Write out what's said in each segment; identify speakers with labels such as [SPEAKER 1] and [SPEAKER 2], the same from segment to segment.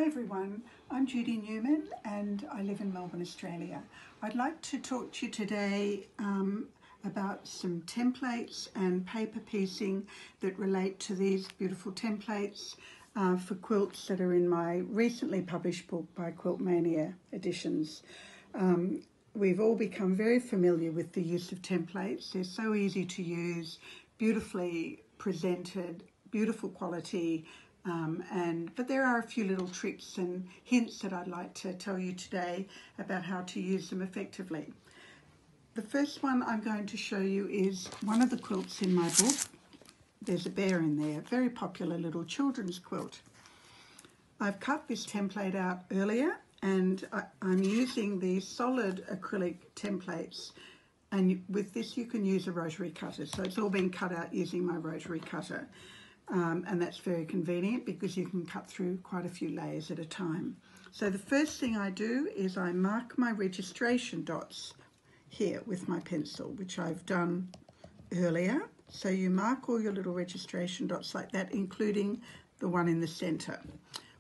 [SPEAKER 1] everyone, I'm Judy Newman and I live in Melbourne, Australia. I'd like to talk to you today about some templates and paper piecing that relate to these beautiful templates for quilts that are in my recently published book by Quilt Mania Editions. We've all become very familiar with the use of templates. They're so easy to use, beautifully presented, beautiful quality, but there are a few little tricks and hints that I'd like to tell you today about how to use them effectively. The first one I'm going to show you is one of the quilts in my book. There's a bear in there, a very popular little children's quilt. I've cut this template out earlier and I'm using the solid acrylic templates, and with this you can use a rotary cutter, so it's all been cut out using my rotary cutter. And that's very convenient because you can cut through quite a few layers at a time. So the first thing I do is I mark my registration dots here with my pencil, which I've done earlier. So you mark all your little registration dots like that, including the one in the center.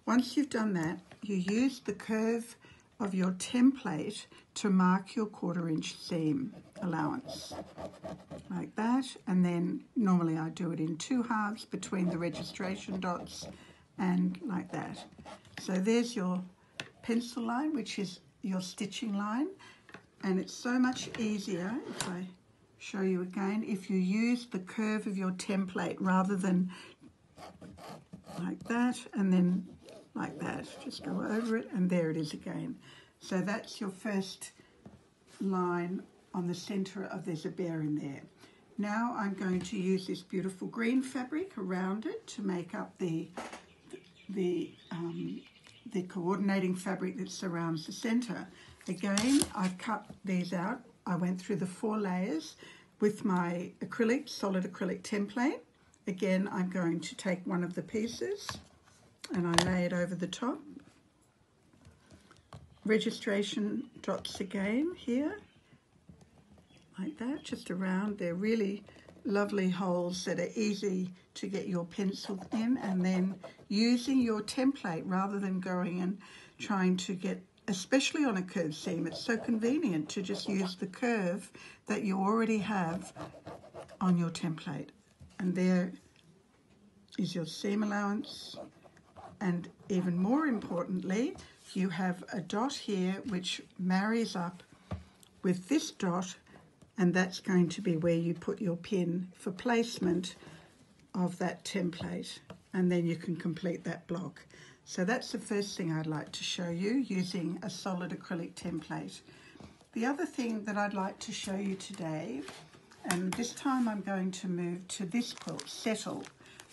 [SPEAKER 1] Once you've done that, you use the curve of your template to mark your 1/4 inch seam allowance like that, and then normally I do it in 2 halves between the registration dots and like that. So there's your pencil line, which is your stitching line, and it's so much easier, if I show you again, if you use the curve of your template rather than like that and then like that. Just go over it and there it is again. So that's your first line on the center of, there's a bear in there. Now I'm going to use this beautiful green fabric around it to make up the coordinating fabric that surrounds the center. Again, I've cut these out. I went through the 4 layers with my acrylic, solid acrylic template. Again, I'm going to take one of the pieces and I lay it over the top. Registration dots again here, like that, just around. They're really lovely holes that are easy to get your pencil in, and then using your template rather than going and trying to get, especially on a curved seam, it's so convenient to just use the curve that you already have on your template. And there is your seam allowance. And even more importantly, you have a dot here which marries up with this dot, and that's going to be where you put your pin for placement of that template, and then you can complete that block. So that's the first thing I'd like to show you, using a solid acrylic template. The other thing that I'd like to show you today, and this time I'm going to move to this quilt, Settle,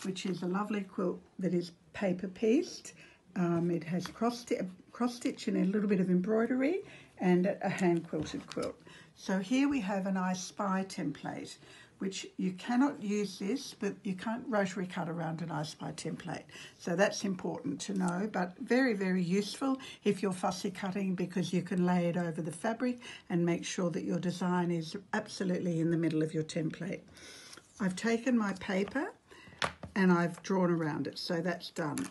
[SPEAKER 1] which is a lovely quilt that is paper pieced. It has cross stitch and a little bit of embroidery and a hand quilted quilt. So here we have an I Spy template, which you cannot use this, but you can't rotary cut around an I Spy template. So that's important to know, but very, very useful if you're fussy cutting, because you can lay it over the fabric and make sure that your design is absolutely in the middle of your template. I've taken my paper and I've drawn around it, so that's done.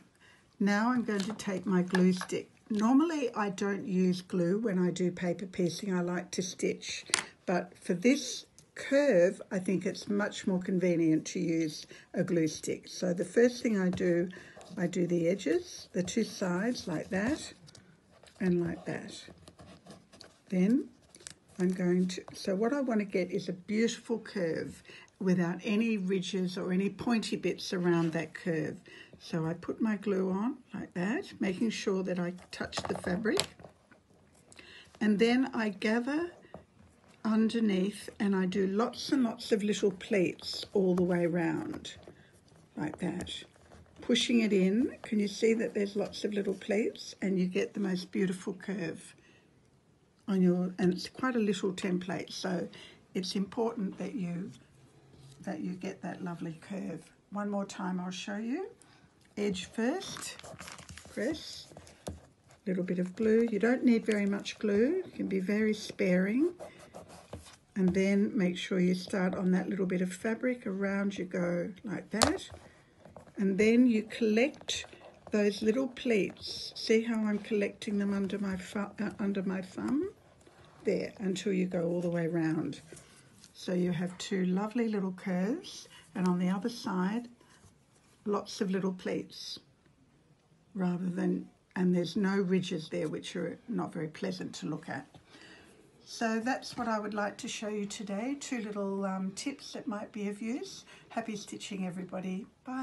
[SPEAKER 1] Now I'm going to take my glue stick. Normally I don't use glue when I do paper piecing, I like to stitch, but for this curve I think it's much more convenient to use a glue stick. So the first thing I do the edges, the 2 sides like that and like that. Then I'm going to, so what I want to get is a beautiful curve without any ridges or any pointy bits around that curve. So I put my glue on like that, making sure that I touch the fabric, and then I gather underneath and I do lots and lots of little pleats all the way around like that, pushing it in. Can you see that there's lots of little pleats, and you get the most beautiful curve on your, and it's quite a little template, so it's important that you get that lovely curve. One more time I'll show you. Edge first, press, little bit of glue. You don't need very much glue, you can be very sparing. And then make sure you start on that little bit of fabric, around you go like that. And then you collect those little pleats, see how I'm collecting them under my thumb? There, until you go all the way round. So you have two lovely little curves, and on the other side, lots of little pleats, and there's no ridges there, which are not very pleasant to look at. So that's what I would like to show you today, two little tips that might be of use. Happy stitching, everybody. Bye.